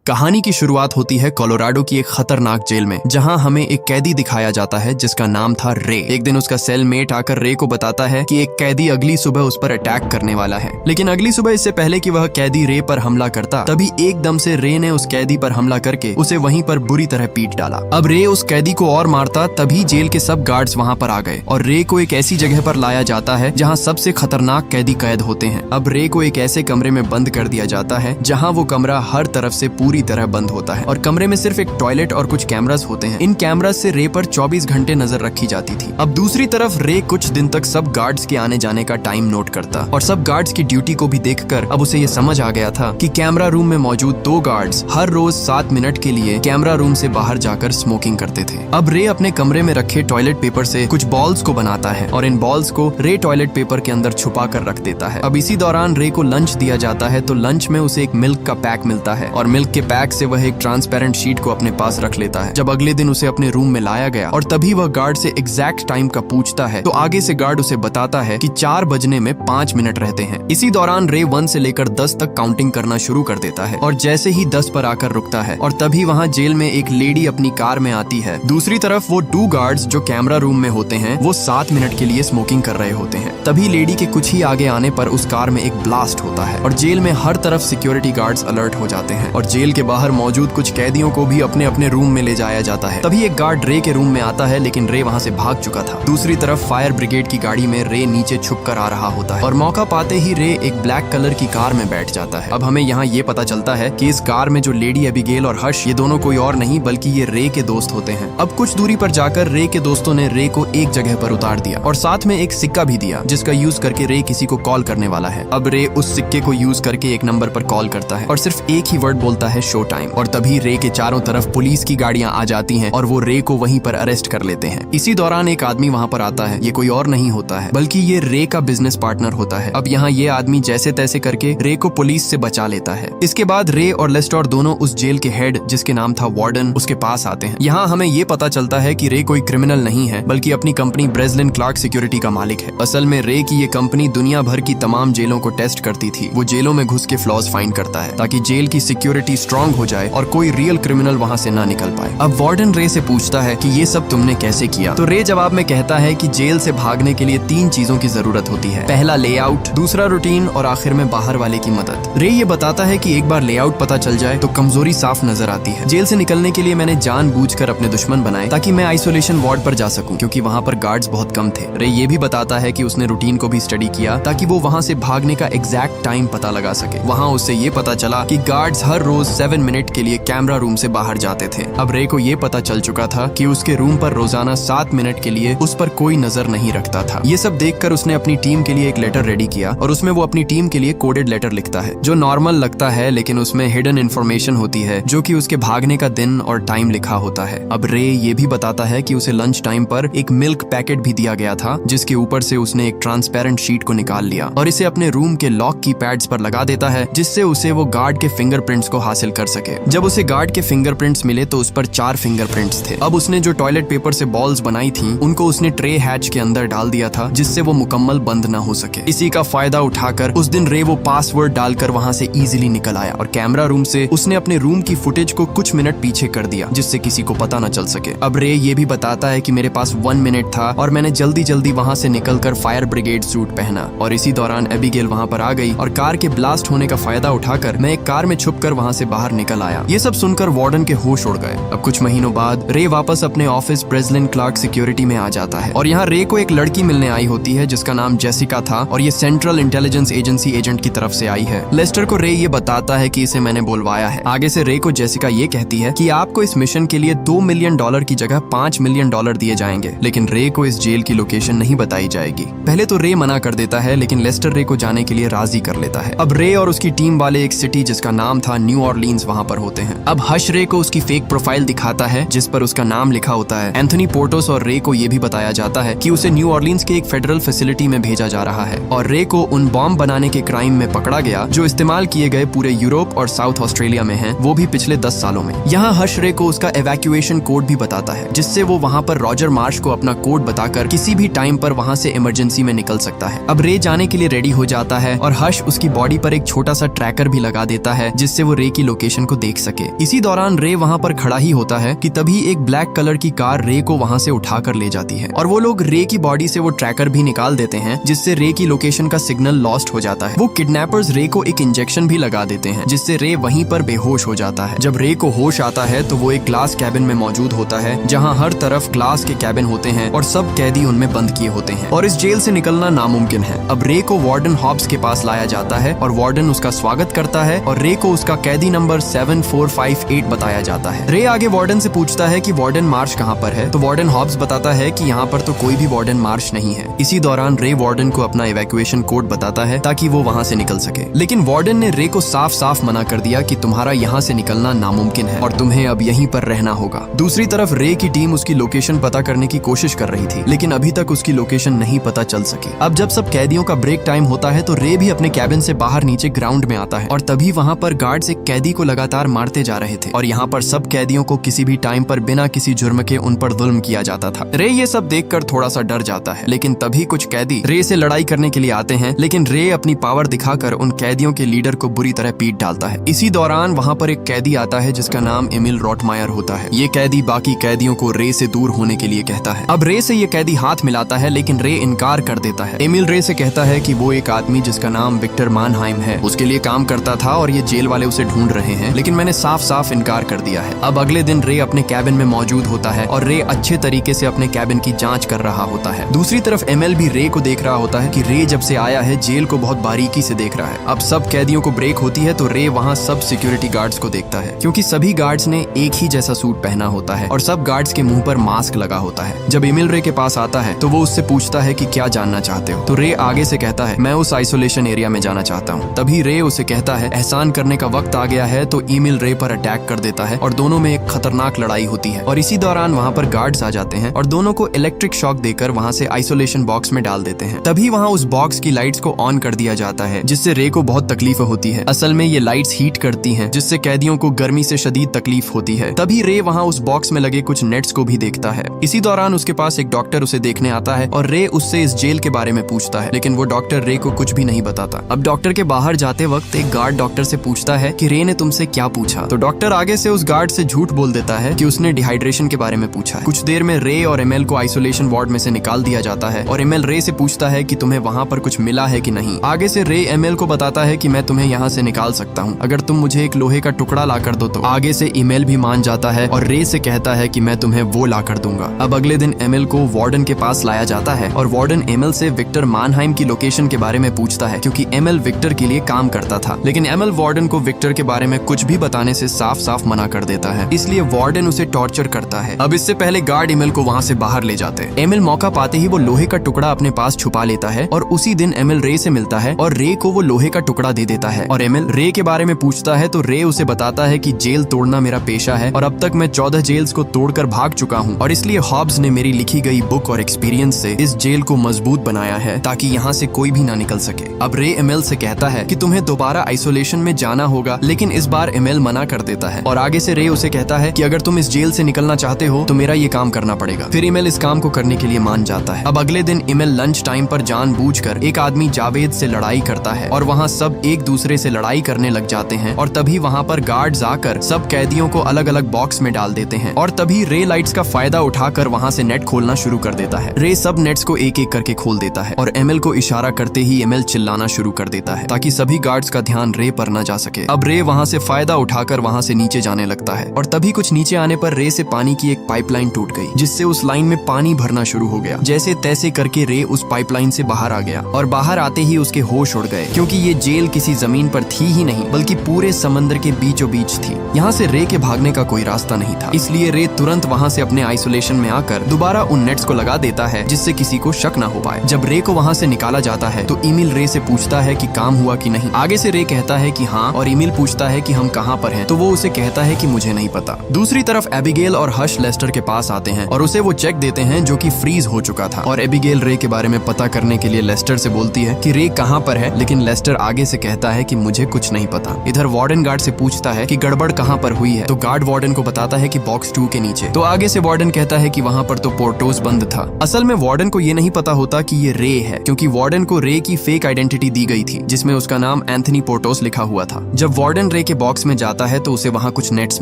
कहानी की शुरुआत होती है कोलोराडो की एक खतरनाक जेल में, जहां हमें एक कैदी दिखाया जाता है जिसका नाम था रे। एक दिन उसका सेलमेट आकर रे को बताता है कि एक कैदी अगली सुबह उस पर अटैक करने वाला है। लेकिन अगली सुबह इससे पहले कि वह कैदी रे पर हमला करता, तभी एकदम से रे ने उस कैदी पर हमला करके उसे वहीं पर बुरी तरह पीट डाला। अब रे उस कैदी को और मारता, तभी जेल के सब गार्ड्स वहां पर आ गए और रे को एक ऐसी जगह पर लाया जाता है जहां सबसे खतरनाक कैदी कैद होते हैं। अब रे को एक ऐसे कमरे में बंद कर दिया जाता है जहां वो कमरा हर तरफ से पूरी तरह बंद होता है और कमरे में सिर्फ एक टॉयलेट और कुछ कैमरास होते हैं। इन कैमरास से रे पर 24 घंटे नजर रखी जाती थी। अब दूसरी तरफ रे कुछ दिन तक सब गार्ड्स के आने जाने का टाइम नोट करता और सब गार्ड्स की ड्यूटी को भी देखकर अब उसे ये समझ आ गया था कि कैमरा रूम में मौजूद 2 गार्ड्स हर रोज 7 मिनट के लिए कैमरा रूम से बाहर जाकर स्मोकिंग करते थे। अब रे अपने कमरे में रखे टॉयलेट पेपर से कुछ बॉल्स को बनाता है और इन बॉल्स को रे टॉयलेट पेपर के अंदर छुपा कर रख देता है। अब इसी दौरान रे को लंच दिया जाता है, तो लंच में उसे एक मिल्क का पैक मिलता है और मिल्क के पैक से वह एक ट्रांसपेरेंट शीट को अपने पास रख लेता है। जब अगले दिन उसे अपने रूम में लाया गया और तभी वह गार्ड से एग्जैक्ट टाइम का पूछता है, तो आगे से गार्ड उसे बताता है कि 4 बजने में 5 मिनट रहते हैं। इसी दौरान रे 1 से लेकर 10 तक काउंटिंग करना शुरू कर देता है और जैसे ही 10 पर आकर रुकता है और तभी वहाँ जेल में एक लेडी अपनी कार में आती है। दूसरी तरफ वो 2 गार्ड्स जो कैमरा रूम में होते हैं वो 7 मिनट के लिए स्मोकिंग कर रहे होते हैं। तभी लेडी के कुछ ही आगे आने पर उस कार में एक ब्लास्ट होता है और जेल में हर तरफ सिक्योरिटी गार्ड्स अलर्ट हो जाते हैं और जेल के बाहर मौजूद कुछ कैदियों को भी अपने अपने रूम में ले जाया जाता है। तभी एक गार्ड रे के रूम में आता है, लेकिन रे वहाँ से भाग चुका था। दूसरी तरफ फायर ब्रिगेड की गाड़ी में रे नीचे छुप कर आ रहा होता है और मौका पाते ही रे एक ब्लैक कलर की कार में बैठ जाता है। अब हमें यहाँ ये पता चलता है कि इस कार में जो लेडी एबिगेल और हर्ष, ये दोनों कोई और नहीं बल्कि ये रे के दोस्त होते हैं। अब कुछ दूरी पर जाकर रे के दोस्तों ने रे को एक जगह पर उतार दिया और साथ में एक सिक्का भी दिया जिसका यूज करके रे किसी को कॉल करने वाला है। अब रे उस सिक्के को यूज करके एक नंबर पर कॉल करता है और सिर्फ एक ही वर्ड बोलता है, शो टाइम। और तभी रे के चारों तरफ पुलिस की गाड़ियां आ जाती हैं और वो रे को वहीं पर अरेस्ट कर लेते हैं। इसी दौरान एक आदमी वहां पर आता है। ये कोई और नहीं होता है बल्कि ये रे का बिजनेस पार्टनर होता है। अब यहाँ ये आदमी जैसे तैसे करके रे को पुलिस से बचा लेता है। इसके बाद रे और लेस्टर दोनों उस जेल के हेड, जिसके नाम था वार्डन, उसके पास आते हैं। यहाँ हमें ये पता चलता है कि रे कोई क्रिमिनल नहीं है बल्कि अपनी कंपनी ब्रेसलिन क्लार्क सिक्योरिटी का मालिक है। असल में रे की ये कंपनी दुनिया भर की तमाम जेलों को टेस्ट करती थी। वो जेलों में घुस के फ्लॉज फाइंड करता है ताकि जेल की सिक्योरिटी स्ट्रांग हो जाए और कोई रियल क्रिमिनल वहाँ से ना निकल पाए। अब वार्डन रे से पूछता है कि ये सब तुमने कैसे किया, तो रे जवाब में कहता है कि जेल से भागने के लिए 3 चीजों की जरूरत होती है। पहला लेआउट, दूसरा रूटीन और आखिर में बाहर वाले की मदद। रे ये बताता है कि एक बार लेआउट पता चल जाए तो कमजोरी साफ नजर आती है। जेल से निकलने के लिए मैंने जानबूझकर अपने दुश्मन बनाए ताकि मैं आइसोलेशन वार्ड पर जा सकूं, क्योंकि वहाँ पर गार्ड्स बहुत कम थे। रे ये भी बताता है कि उसने रूटीन को भी स्टडी किया ताकि वो वहाँ से भागने का एग्जैक्ट टाइम पता लगा सके। वहाँ उससे ये पता चला कि गार्ड्स हर रोज 7 मिनट के लिए कैमरा रूम से बाहर जाते थे। अब रे को ये पता चल चुका था कि उसके रूम पर रोजाना 7 मिनट के लिए उस पर कोई नजर नहीं रखता था। ये सब देखकर उसने अपनी टीम के लिए एक लेटर रेडी किया और उसमें वो अपनी टीम के लिए कोडेड लेटर लिखता है, जो नॉर्मल लगता है लेकिन उसमें हिडन इन्फॉर्मेशन होती है, जो कि उसके भागने का दिन और टाइम लिखा होता है। अब रे ये भी बताता है कि उसे लंच टाइम पर एक मिल्क पैकेट भी दिया गया था, जिसके ऊपर से उसने एक ट्रांसपेरेंट शीट को निकाल लिया और इसे अपने रूम के लॉक की पैड्स पर लगा देता है, जिससे उसे वो गार्ड के फिंगरप्रिंट्स को हासिल कर सके। जब उसे गार्ड के फिंगरप्रिंट्स मिले तो उस पर 4 फिंगरप्रिंट्स थे। अब उसने जो टॉयलेट पेपर से बॉल्स बनाई थी उनको उसने ट्रे हैच के अंदर डाल दिया था, जिससे वो मुकम्मल बंद ना हो सके। इसी का फायदा उठाकर उस दिन रे वो पासवर्ड डालकर वहाँ से इजीली निकल आया और कैमरा रूम से उसने अपने रूम की फुटेज को कुछ मिनट पीछे कर दिया, जिससे किसी को पता न चल सके। अब रे ये भी बताता है कि मेरे पास 1 मिनट था और मैंने जल्दी जल्दी वहाँ से निकलकर फायर ब्रिगेड सूट पहना और इसी दौरान एबिगेल वहाँ पर आ गई और कार के ब्लास्ट होने का फायदा उठाकर मैं एक कार में छुपकर वहाँ से बाहर निकल आया। ये सब सुनकर वार्डन के होश उड़ गए। अब कुछ महीनों बाद रे वापस अपने ऑफिस ब्रेसलिन क्लार्क सिक्योरिटी में आ जाता है और यहाँ रे को एक लड़की मिलने आई होती है जिसका नाम जेसिका था और ये सेंट्रल इंटेलिजेंस एजेंसी एजेंट की तरफ से आई है। लेस्टर को रे ये बताता है कि इसे मैंने बुलवाया है। आगे से रे को जेसिका ये कहती है कि आपको इस मिशन के लिए $2 मिलियन की जगह $5 मिलियन दिए जाएंगे, लेकिन रे को इस जेल की लोकेशन नहीं बताई जाएगी। पहले तो रे मना कर देता है, लेकिन लेस्टर रे को जाने के लिए राजी कर लेता है। अब रे और उसकी टीम वाले एक सिटी जिसका नाम था न्यू ऑरलीन्स वहाँ पर होते हैं। अब हर्ष रे को उसकी फेक प्रोफाइल दिखाता है जिस पर उसका नाम लिखा होता है एंथनी पोर्टोस और रे को ये भी बताया जाता है कि उसे न्यू ऑरलीन्स के एक फेडरल फैसिलिटी में भेजा जा रहा है और रे को उन बॉम्ब बनाने के क्राइम में पकड़ा गया जो इस्तेमाल किए गए पूरे यूरोप और साउथ ऑस्ट्रेलिया में हैं, वो भी पिछले 10 सालों में। यहाँ हर्ष रे को उसका एवैक्यूएशन कोड भी बताता है, जिससे वो वहाँ पर रॉजर मार्श को अपना कोड बताकर किसी भी टाइम पर वहाँ से इमरजेंसी में निकल सकता है। अब रे जाने के लिए रेडी हो जाता है और हर्ष उसकी बॉडी पर एक छोटा सा ट्रैकर भी लगा देता है, जिससे वो रे की लोकेशन को देख सके। इसी दौरान रे वहाँ पर खड़ा ही होता है कि तभी एक ब्लैक कलर की कार रे को वहाँ से उठाकर ले जाती है और वो लोग रे की बॉडी से वो ट्रैकर भी निकाल देते हैं, जिससे रे की लोकेशन का सिग्नल लॉस्ट हो जाता है। वो किडनैपर्स रे को एक इंजेक्शन भी लगा देते हैं, जिससे रे वहीं पर बेहोश हो जाता है। जब रे को होश आता है तो वो एक ग्लास कैबिन में मौजूद होता है, जहाँ हर तरफ ग्लास के कैबिन होते हैं और सब कैदी उनमें बंद किए होते हैं और इस जेल से निकलना नामुमकिन है। अब रे को वार्डन हॉब्स के पास लाया जाता है और वार्डन उसका स्वागत करता है और रे को उसका कैदी नंबर 7458 बताया जाता है। रे आगे वार्डन से पूछता है कि वार्डन मार्श कहाँ पर है, तो वार्डन हॉब्स बताता है कि यहाँ पर तो कोई भी वार्डन मार्श नहीं है। इसी दौरान रे वार्डन को अपना इवैक्यूएशन कोड बताता है ताकि वो वहाँ से निकल सके, लेकिन वार्डन ने रे को साफ साफ मना कर दिया कि तुम्हारा यहाँ से निकलना नामुमकिन है और तुम्हें अब यहीं पर रहना होगा। दूसरी तरफ रे की टीम उसकी लोकेशन पता करने की कोशिश कर रही थी, लेकिन अभी तक उसकी लोकेशन नहीं पता चल सकी। अब जब सब कैदियों का ब्रेक टाइम होता है तो रे भी अपने कैबिन से बाहर नीचे ग्राउंड में आता है और तभी वहाँ पर गार्ड्स एक कैदी को लगातार मारते जा रहे थे और यहाँ पर सब कैदियों को किसी भी टाइम पर बिना किसी जुर्म के उन पर जुल्म किया जाता था। रे ये सब देखकर थोड़ा सा डर जाता है, लेकिन तभी कुछ कैदी रे से लड़ाई करने के लिए आते हैं, लेकिन रे अपनी पावर दिखाकर उन कैदियों के लीडर को बुरी तरह पीट डालता है। इसी दौरान वहाँ पर एक कैदी आता है जिसका नाम एमिल रॉटमायर होता है। ये कैदी बाकी कैदियों को रे से दूर होने के लिए कहता है। अब रे से ये कैदी हाथ मिलाता है, लेकिन रे इनकार कर देता है। एमिल रे से कहता है कि वो एक आदमी जिसका नाम विक्टर मानहाइम है उसके लिए काम करता था और ये जेल वाले उसे ढूंढ रहे हैं, लेकिन मैंने साफ साफ इनकार कर दिया है। अब अगले दिन रे अपने कैबिन में मौजूद होता है और रे अच्छे तरीके से अपने कैबिन की जांच कर रहा होता है। दूसरी तरफ एमएल भी रे को देख रहा होता है कि रे जब से आया है जेल को बहुत बारीकी से देख रहा है। अब सब कैदियों को ब्रेक होती है तो रे वहाँ सब सिक्योरिटी गार्ड्स को देखता है, क्योंकि सभी गार्ड्स ने एक ही जैसा सूट पहना होता है और सब गार्ड्स के मुंह पर मास्क लगा होता है। जब एमिल रे के पास आता है तो वो उससे पूछता है कि क्या जानना चाहते हो, तो रे आगे से कहता है मैं उस आइसोलेशन एरिया में जाना चाहता हूँ। तभी रे उसे कहता है एहसान करने का वक्त आ गया है, तो एमिल रे पर अटैक कर देता है और दोनों में एक खतरनाक लड़ाई होती है और इसी दौरान वहाँ पर गार्ड्स आ जाते हैं और दोनों को इलेक्ट्रिक शॉक देकर वहाँ से आइसोलेशन बॉक्स में डाल देते हैं। तभी वहाँ उस बॉक्स की लाइट्स को ऑन कर दिया जाता है, जिससे रे को बहुत तकलीफ होती है। असल में ये लाइट्स हीट करती हैं, जिससे कैदियों को गर्मी से शदीद तकलीफ होती है। तभी रे वहाँ उस बॉक्स में लगे कुछ नेट्स को भी देखता है। इसी दौरान उसके पास एक डॉक्टर उसे देखने आता है और रे उससे इस जेल के बारे में पूछता है, लेकिन वो डॉक्टर रे को कुछ भी नहीं बताता। अब डॉक्टर के बाहर जाते वक्त एक गार्ड डॉक्टर से पूछता है कि रे ने तुमसे क्या पूछा, तो डॉक्टर आगे से उस गार्ड से झूठ बोल देता है कि उसने डिहाइड्रेशन के बारे में पूछा है। कुछ देर में रे और एमएल को आइसोलेशन वार्ड में से निकाल दिया जाता है और एमएल रे से पूछता है कि तुम्हें वहाँ पर कुछ मिला है कि नहीं। आगे से रे एमएल को बताता है कि मैं तुम्हें यहाँ से निकाल सकता हूँ, अगर तुम मुझे एक लोहे का टुकड़ा ला कर दो तो। आगे से एमएल भी मान जाता है और रे से कहता है कि मैं तुम्हें वो ला कर दूंगा। अब अगले दिन एमएल को वार्डन के पास लाया जाता है और वार्डन एमएल से विक्टर मानहाइम की लोकेशन के बारे में पूछता है, क्योंकि एमएल विक्टर के लिए काम करता था, लेकिन एमएल वार्डन को विक्टर के बारे में कुछ भी बताने से साफ साफ मना कर देता है, इसलिए वार्डन उसे टॉर्चर करता है। अब इससे पहले गार्ड एमएल को वहाँ से बाहर ले जाते हैं। एमएल मौका पाते ही वो लोहे का टुकड़ा अपने पास छुपा लेता है और उसी दिन एमएल रे से मिलता है और रे को वो लोहे का टुकड़ा दे देता है और एमएल रे के बारे में पूछता है तो रे उसे बताता है कि जेल तोड़ना मेरा पेशा है और अब तक मैं 14 जेल्स को तोड़कर भाग चुका हूँ और इसलिए हॉब्स ने मेरी लिखी गई बुक और एक्सपीरियंस से इस जेल को मजबूत बनाया है ताकि यहाँ से कोई भी ना निकल सके। अब रे एमएल से कहता है कि तुम्हें दोबारा आइसोलेशन में जाना होगा, लेकिन इस बार एमएल मना कर देता है और आगे से रे उसे कहता है कि अगर तुम इस जेल से निकलना चाहते हो तो मेरा ये काम करना पड़ेगा। फिर एमएल इस काम को करने के लिए मान जाता है। अब अगले दिन एमएल लंच टाइम पर जानबूझकर एक आदमी जावेद से लड़ाई करता है और वहाँ सब एक दूसरे से लड़ाई करने लग जाते हैं और तभी वहाँ पर गार्ड्स आकर सब कैदियों को अलग अलग बॉक्स में डाल देते हैं और तभी रे लाइट्स का फायदा उठाकर वहाँ से नेट खोलना शुरू कर देता है। रे सब नेट्स को एक एक करके खोल देता है और एमएल को इशारा करते ही एमएल चिल्लाना शुरू कर देता है ताकि सभी गार्ड्स का ध्यान रे पर न जा सके। अब रे वहाँ से फायदा उठाकर वहाँ से नीचे जाने लगता है और तभी कुछ नीचे आने पर रे से पानी की एक पाइपलाइन टूट गई, जिससे उस लाइन में पानी भरना शुरू हो गया। जैसे तैसे करके रे उस पाइपलाइन से बाहर आ गया और बाहर आते ही उसके होश उड़ गए, क्योंकि ये जेल किसी जमीन पर थी ही नहीं बल्कि पूरे समंदर के बीचों बीच थी। यहाँ से रे के भागने का कोई रास्ता नहीं था, इसलिए रे तुरंत वहाँ से अपने आइसोलेशन में आकर दोबारा उन नेट्स को लगा देता है जिससे किसी को शक न हो पाए। जब रे को वहाँ से निकाला जाता है तो एमिल रे से पूछता है कि काम हुआ कि नहीं। आगे से रे कहता है कि हाँ और एमिल पूछता है कि हम कहाँ पर हैं, तो वो उसे कहता है कि मुझे नहीं पता। दूसरी तरफ एबिगेल और हश लेस्टर के पास आते हैं और उसे वो चेक देते हैं जो कि फ्रीज हो चुका था और एबिगेल रे के बारे में पता करने के लिए लेस्टर से बोलती है कि रे कहाँ पर है, लेकिन लेस्टर आगे से कहता है कि मुझे कुछ नहीं पता। इधर वार्डन गार्ड से पूछता है कि गड़बड़ कहाँ पर हुई है, तो गार्ड वार्डन को बताता है कि बॉक्स 2 के नीचे। तो आगे से वार्डन कहता है कि वहाँ पर तो पोर्टोस बंद था। असल में वार्डन को ये नहीं पता होता कि ये रे है, क्योंकि वार्डन को रे की फेक आइडेंटिटी दी गई थी जिसमें उसका नाम एंथनी पोर्टोस लिखा हुआ था। जब वार्डन रे के बॉक्स में जाता है तो उसे वहाँ कुछ नेट्स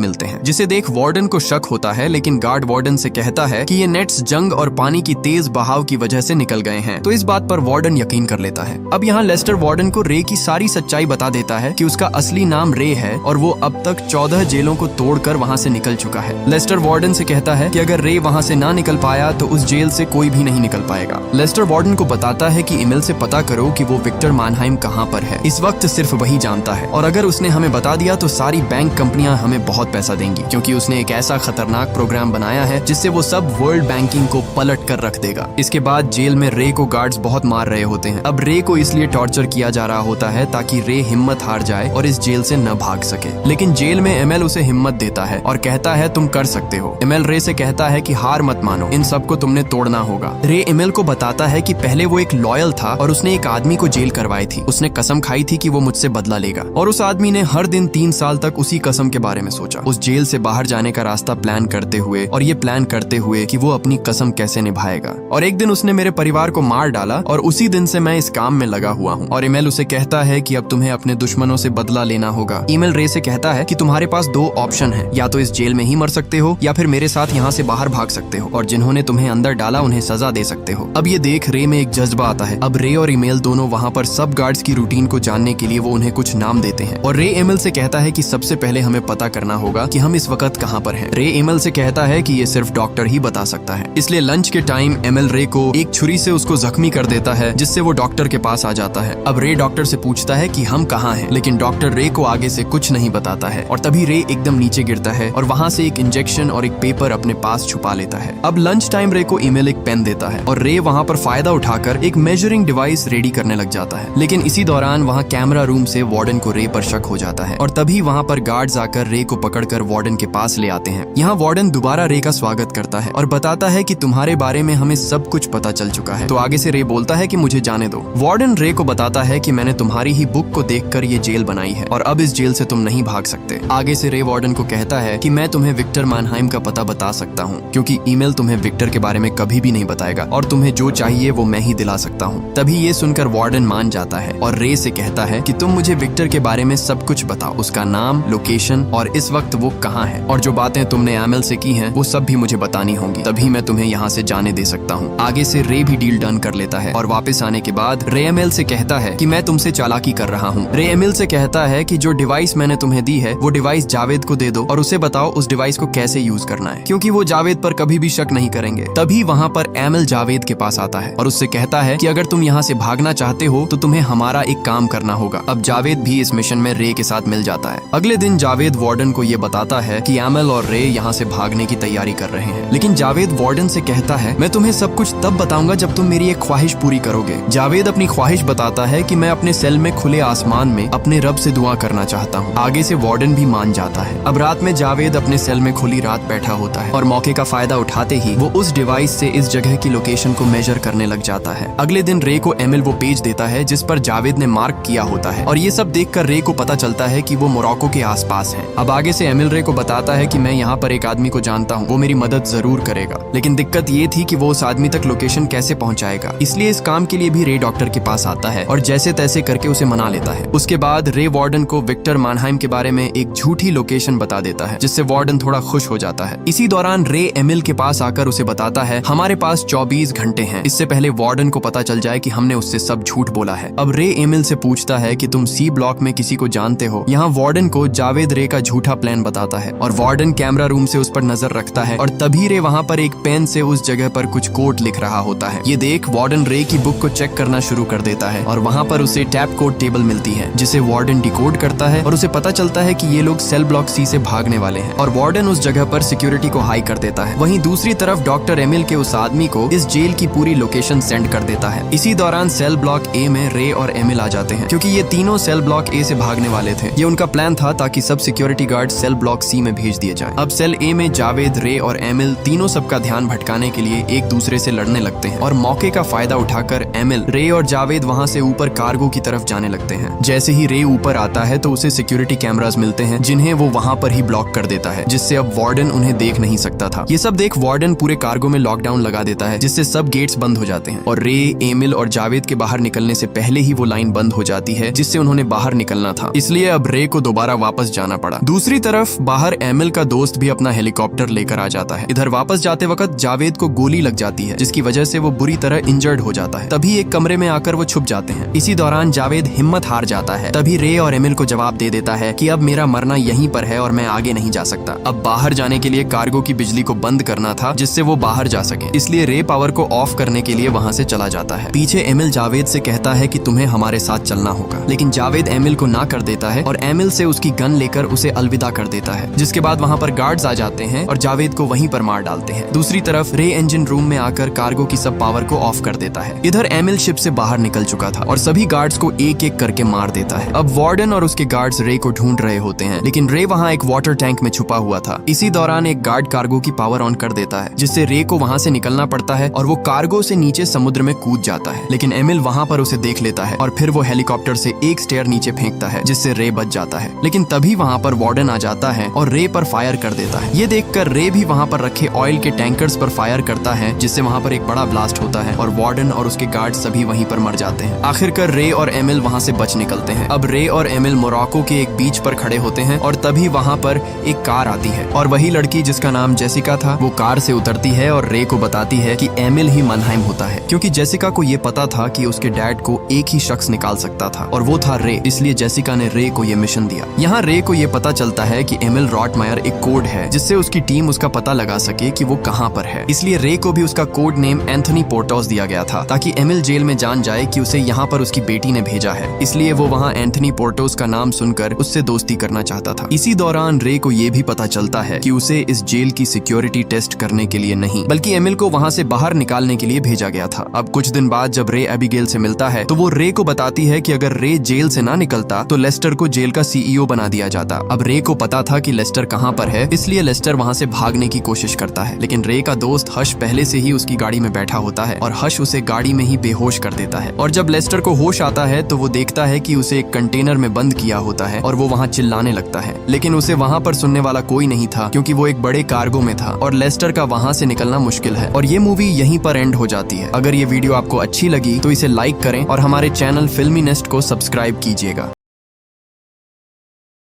मिलते हैं, जिसे देख वार्डन को शक होता है, लेकिन गार्ड वार्डन से कहता है कि ये नेट्स जंग और पानी की तेज बहाव की वजह से निकल गए हैं। तो इस बात पर वार्डन यकीन कर लेता है। अब यहाँ लेस्टर वार्डन को रे की सारी सच्चाई बता देता है कि उसका असली नाम रे है और वो अब तक 14 जेलों को तोड़कर वहाँ से निकल चुका है। लेस्टर वार्डन से कहता है कि अगर रे वहाँ से ना निकल पाया तो उस जेल से कोई भी नहीं निकल पाएगा। लेस्टर वार्डन को बताता है कि ईमेल से पता करो कि वो विक्टर मानहाइम कहाँ पर है। इस वक्त सिर्फ वही जानता है और अगर उसने हमें बता दिया तो सारी बैंक कंपनियां हमें बहुत पैसा देंगी, क्योंकि उसने एक ऐसा खतरनाक प्रोग्राम बनाया है जिससे वो सब वर्ल्ड बैंकिंग को पलट कर रख देगा। इसके बाद जेल में रे को गार्ड्स बहुत मार रहे होते हैं। अब रे को इसलिए टॉर्चर किया जा रहा होता है ताकि रे हिम्मत हार जाए और इस जेल से न भाग सके। लेकिन जेल में एमएल उसे हिम्मत देता है और कहता है तुम कर सकते हो। एमएल रे से कहता है कि हार मत मानो, इन सबको तुमने तोड़ना होगा। रे एमएल को बताता है कि पहले वो एक लॉयल था और उसने एक आदमी को जेल करवाई थी। उसने कसम खाई थी कि वो मुझसे बदला लेगा और उस आदमी ने हर दिन 3 साल तक उसी कसम के बारे में सोचा, उस जेल से बाहर जाने का रास्ता प्लान करते हुए और ये प्लान करते हुए कि वो अपनी कसम कैसे निभाएगा। और एक दिन उसने मेरे परिवार को मार डाला और उसी दिन से मैं इस काम में लगा हुआ हूँ। और ईमेल उसे कहता है कि अब तुम्हें अपने दुश्मनों से बदला लेना होगा। ईमेल रे से कहता है कि तुम्हारे पास 2 ऑप्शन है, या तो इस जेल में ही मर सकते हो या फिर मेरे साथ यहाँ से बाहर भाग सकते हो और जिन्होंने तुम्हें अंदर डाला उन्हें सजा दे सकते हो। अब ये देख रे में एक जज्बा आता है। अब रे और ईमेल दोनों वहाँ पर सब गार्ड्स की रूटीन को जानने के लिए वो उन्हें कुछ नाम देते हैं और रे ईमेल से कहता है कि सबसे पहले हमें पता करना होगा कि हम इस वक्त कहाँ पर हैं। रे ईमेल से कहता है कि ये सिर्फ डॉक्टर ही बता सकता है। इसलिए लंच के टाइम एमएल रे को एक छुरी से उसको जख्मी कर देता है, जिससे वो डॉक्टर के पास आ जाता है। अब रे डॉक्टर से पूछता है कि हम कहाँ हैं, लेकिन डॉक्टर रे को आगे से कुछ नहीं बताता है और तभी रे एकदम नीचे गिरता है और वहाँ से एक इंजेक्शन और एक पेपर अपने पास छुपा लेता है। अब लंच टाइम रे को ईमेल एक पेन देता है और रे वहाँ पर फायदा उठाकर एक मेजरिंग डिवाइस रेडी करने लग जाता है। लेकिन इसी दौरान वहाँ कैमरा रूम से वार्डन को रे पर शक हो जाता है और तभी वहाँ पर गार्ड्स आकर रे को पकड़कर वार्डन के पास ले आते हैं। यहाँ वार्डन दोबारा रे का स्वागत करता है और बताता है कि तुम्हारे बारे में हमें सब कुछ पता चल चुका है। तो आगे से रे बोलता है कि मुझे जाने दो। वार्डन रे को बताता है कि मैंने तुम्हारी ही बुक को देखकर ये जेल बनाई है और अब इस जेल से तुम नहीं भाग सकते। आगे से रे वार्डन को कहता है कि मैं तुम्हें विक्टर मानहाइम का पता बता सकता हूँ, क्योंकि ईमेल तुम्हें विक्टर के बारे में कभी भी नहीं बताएगा और तुम्हें जो चाहिए वो मैं ही दिला सकता हूँ। तभी ये सुनकर वार्डन मान जाता है और रे से कहता है कि तुम मुझे विक्टर के बारे में सब कुछ बताओ, उसका नाम, लोकेशन और इस वक्त वो कहाँ है, और जो बातें तुमने एमएल से की हैं वो सब भी मुझे बतानी होंगी, तभी मैं तुम्हें यहाँ से जाने दे सकता हूँ। आगे से रे भी डील डन कर लेता है और वापस आने के बाद रे एमएल से कहता है कि मैं तुमसे चालाकी कर रहा हूँ। रे एमएल से कहता है कि जो डिवाइस मैंने तुम्हें दी है वो डिवाइस जावेद को दे दो और उसे बताओ उस डिवाइस को कैसे यूज करना है, क्योंकि वो जावेद पर कभी भी शक नहीं करेंगे। तभी वहाँ पर एमएल जावेद के पास आता है और उससे कहता है कि अगर तुम यहाँ से भागना चाहते हो तो तुम्हें हमारा एक काम करना होगा। अब जावेद भी इस मिशन में रे के साथ मिल जाता है। अगले दिन जावेद वार्डन को ये बताता है कि एमएल और रे यहाँ से भागने की तैयारी कर रहे हैं, लेकिन जावेद वार्डन से कहता है मैं तुम्हें सब कुछ तब बताऊंगा जब तुम मेरी एक ख्वाहिश पूरी करोगे। जावेद अपनी ख्वाहिश बताता है कि मैं अपने सेल में खुले आसमान में अपने रब से दुआ करना चाहता हूँ। आगे से वार्डन भी मान जाता है। अब रात में जावेद अपने सेल में खुली रात बैठा होता है और मौके का फायदा उठाते ही वो उस डिवाइस से इस जगह की लोकेशन को मेजर करने लग जाता है। अगले दिन रे को एमएल वो पेज देता है जिस पर जावेद ने मार्क किया होता है और ये सब देखकर रे को पता चलता है कि वो मोरक्को के आसपास है। अब आगे से एमएल रे को बताता है कि मैं यहाँ पर एक आदमी को जानता हूँ, वो मेरी मदद जरूर करेगा, लेकिन दिक्कत ये थी कि वो उस आदमी तक लोकेशन कैसे पहुँचाएगा। इसलिए इस काम के लिए भी रे डॉक्टर के पास आता है और जैसे तैसे करके उसे मना लेता है। उसके बाद रे वार्डन को विक्टर मानहाइम के बारे में एक झूठी लोकेशन बता देता है, जिससे वार्डन थोड़ा खुश हो जाता है। इसी दौरान रे एमएल के पास आकर उसे बताता है हमारे पास 24 घंटे हैं, इससे पहले वार्डन को पता चल जाए कि हमने उससे सब झूठ बोला है। अब रे एमएल से पूछता है कि तुम सी ब्लॉक में किसी को जानते हो। यहाँ वार्डन को जावेद रे का झूठा प्लान बताता है और वार्डन कैमरा रूम से उस पर नजर रखता है और तभी रे वहाँ पर एक पेन से उस जगह पर कुछ कोड लिख रहा होता है। ये देख वार्डन रे की बुक को चेक करना शुरू कर देता है और वहाँ पर उसे टैप कोड टेबल मिलती है, जिसे वार्डन डिकोड करता है और उसे पता चलता है कि ये लोग सेल ब्लॉक सी से भागने वाले हैं और वार्डन उस जगह पर सिक्योरिटी को हाई कर देता है। वहीं दूसरी तरफ डॉक्टर एमिल के उस आदमी को इस जेल की पूरी लोकेशन सेंड कर देता है। इसी दौरान सेल ब्लॉक ए में रे और एमिल आ जाते हैं, क्योंकि ये तीनों सेल ब्लॉक ए से भागने वाले थे। ये उनका प्लान था ताकि सब security guard cell block C में भेज दिए जाए। अब सेल ए में जावेद, रे और एमिल तीनों सबका ध्यान भटकाने के लिए एक दूसरे से लड़ने लगते हैं और मौके का फायदा उठाकर एमिल, रे और जावेद वहाँ से ऊपर कार्गो की तरफ जाने लगते हैं। जैसे ही रे ऊपर आता है तो उसे सिक्योरिटी कैमरास मिलते हैं, जिन्हें वो वहाँ पर ही ब्लॉक कर देता है, जिससे अब वार्डन उन्हें देख नहीं सकता था। ये सब देख वार्डन पूरे कार्गो में लॉकडाउन लगा देता है, जिससे सब गेट्स बंद हो जाते हैं और रे, एमिल और जावेद के बाहर निकलने से पहले ही वो लाइन बंद हो जाती है जिससे उन्होंने बाहर निकलना था। इसलिए अब रे को दोबारा वापस जाना पड़ा। दूसरी तरफ बाहर एमिल का दोस्त भी अपना हेलीकॉप्टर लेकर आ जाता है। इधर वापस जाते वक्त जावेद को गोली लग जाती है, जिसकी वजह से वो बुरी तरह इंजर्ड हो जाता है। तभी एक कमरे में आकर वो छुप जाते हैं। इसी दौरान जावेद हिम्मत हार जाता है। तभी रे और एमिल को जवाब दे देता है कि अब मेरा मरना यहीं पर है और मैं आगे नहीं जा सकता। अब बाहर जाने के लिए कार्गो की बिजली को बंद करना था, जिससे वो बाहर जा सके। इसलिए रे पावर को ऑफ करने के लिए वहाँ से चला जाता है। पीछे एमिल जावेद से कहता है कि तुम्हें हमारे साथ चलना होगा, लेकिन जावेद एमिल को ना कर देता है और एमिल से उसकी गन लेकर उसे अलविदा कर देता है। जिसके बाद वहाँ पर गार्ड्स आ जाते हैं और जावेद को वहीं पर मार डालते हैं। दूसरी तरफ रे इंजन रूम में आकर कार्गो की सब पावर को ऑफ कर देता है। इधर एमिल शिप से बाहर निकल चुका था और सभी गार्ड्स को एक एक करके मार देता है। अब वार्डन और उसके गार्ड्स रे को ढूंढ रहे होते हैं, लेकिन रे वहाँ एक वाटर टैंक में छुपा हुआ था। इसी दौरान एक गार्ड कार्गो की पावर ऑन कर देता है, जिससे रे को वहाँ से निकलना पड़ता है और वो कार्गो से नीचे समुद्र में कूद जाता है। लेकिन एमिल वहाँ पर उसे देख लेता है और फिर वो हेलीकॉप्टर से एक स्टेयर नीचे फेंकता है, जिससे रे बच जाता है। लेकिन तभी वहाँ पर वार्डन आ जाता है और रे पर फायर कर देता है। ये देखकर रे भी वहाँ पर रखे ऑयल के टैंकर्स पर फायर करता है, जिससे वहाँ पर एक बड़ा ब्लास्ट होता है और वार्डन और उसके गार्ड सभी वहीं पर मर जाते हैं। आखिरकार रे और एमिल वहाँ से बच निकलते हैं। अब रे और एमिल मोरक्को के एक बीच पर खड़े होते हैं और तभी वहाँ पर एक कार आती है और वही लड़की जिसका नाम जेसिका था, वो कार से उतरती है और रे को बताती है कि एमिल ही मनहाइम होता है, क्योंकि जेसिका को ये पता था कि उसके डैड को एक ही शख्स निकाल सकता था और वो था रे। इसलिए जेसिका ने रे को ये मिशन दिया। यहाँ रे को ये पता चलता है कि एमिल रॉटमायर एक कोड है, जिससे उसकी टीम उसका पता लगा सके कि वो कहाँ पर है। इसलिए रे को भी उसका कोड नेम एंथनी पोर्टोस दिया गया था, ताकि एमिल जेल में जान जाए कि उसे यहाँ पर उसकी बेटी ने भेजा है। इसलिए वो वहाँ एंथनी पोर्टोस का नाम सुनकर उससे दोस्ती करना चाहता था। इसी दौरान रे को ये भी पता चलता है कि उसे इस जेल की सिक्योरिटी टेस्ट करने के लिए नहीं, बल्कि एमिल को वहाँ से बाहर निकालने के लिए भेजा गया था। अब कुछ दिन बाद जब रे एबिगेल से मिलता है, तो वो रे को बताती है कि अगर रे जेल से ना निकलता तो लेस्टर को जेल का सीईओ बना दिया जाता। अब रे को पता था कि लेस्टर कहाँ पर है, इसलिए लेस्टर वहाँ से भागने की कोशिश करता है। लेकिन रे का दोस्त हश पहले से ही उसकी गाड़ी में बैठा होता है और हश उसे गाड़ी में ही बेहोश कर देता है। और जब लेस्टर को होश आता है तो वो देखता है कि उसे एक कंटेनर में बंद किया होता है और वो वहाँ चिल्लाने लगता है। लेकिन उसे वहाँ पर सुनने वाला कोई नहीं था, क्योंकि वो एक बड़े कार्गो में था और लेस्टर का वहाँ से निकलना मुश्किल है। और ये मूवी यहीं पर एंड हो जाती है। अगर ये वीडियो आपको अच्छी लगी तो इसे लाइक करें और हमारे चैनल फिल्मी नेस्ट को सब्सक्राइब कीजिएगा।